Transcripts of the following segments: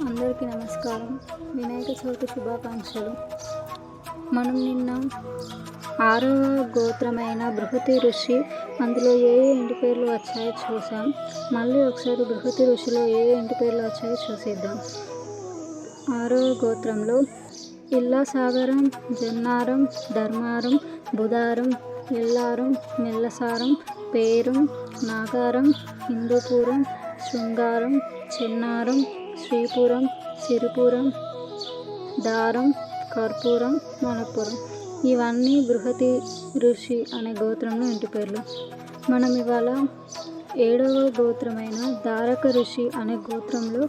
అందరికీ నమస్కారం. వినాయక చవితి శుభాకాంక్షలు. మనం నిన్న 6వ గోత్రమైన బృహతి ఋషి అందులో ఏ ఇంటి పేర్లు వచ్చాయో చూసాం. మళ్ళీ ఒకసారి బృహతి ఋషిలో ఏ ఇంటి పేర్లు వచ్చాయో చూసేద్దాం. 6వ గోత్రంలో ఇల్లాసాగరం, జన్నారం, ధర్మారం, బుధారం, ఎల్లారం, మెల్లసారం, పేరం, నాగారం, హిందూపురం, శృంగారం, చెన్నారం, శ్రీపురం, సిరిపురం, దారం, కర్పూరం, మనపురం. ఇవన్నీ బృహతి ఋషి అనే గోత్రంలో ఇంటి పేర్లు. మనం ఇవాళ 7వ గోత్రమైన దారక ఋషి అనే గోత్రంలో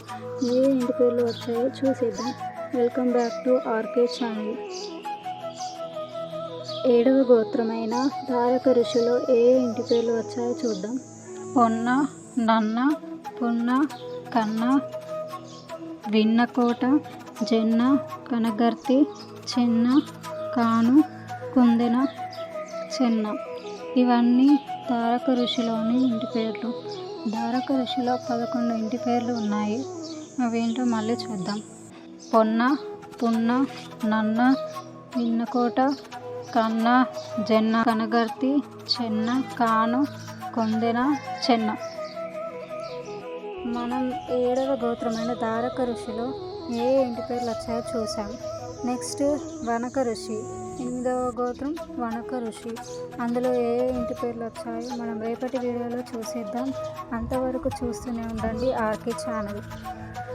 ఏ ఇంటి పేర్లు వచ్చాయో చూసేద్దాం. Welcome back to RK channel. 7వ గోత్రమైన దారక ఋషిలో ఏ ఇంటి పేర్లు వచ్చాయో చూద్దాం. పొన్న, నన్న, పున్న, కన్న, విన్నకోట, జెన్న, కనగర్తి, చెన్న, కాను, కుందెన, చెన్న. ఇవన్నీ దారక ఋషిలోని ఇంటి పేర్లు. దారక ఋషిలో 11 ఇంటి పేర్లు ఉన్నాయి. అవేంటో మళ్ళీ చూద్దాం. పొన్న, పున్న, నన్న, విన్నకోట, కన్న, జెన్న, కనగర్తి, చెన్న, కాను, కొందెన, చెన్న. మనం 7వ గోత్రమైన దారక ఋషిలో ఏ ఇంటి పేర్లు వచ్చాయో చూసాం. నెక్స్ట్ వనక ఋషి, 8వ గోత్రం వనక ఋషి. అందులో ఏ ఇంటి పేర్లు వచ్చాయో మనం రేపటి వీడియోలో చూసేద్దాం. అంతవరకు చూస్తూనే ఉండండి ఆర్కే ఛానల్.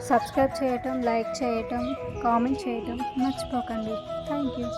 సబ్స్క్రైబ్ చేయటం, లైక్ చేయటం, కామెంట్ చేయటం మర్చిపోకండి. Thank you.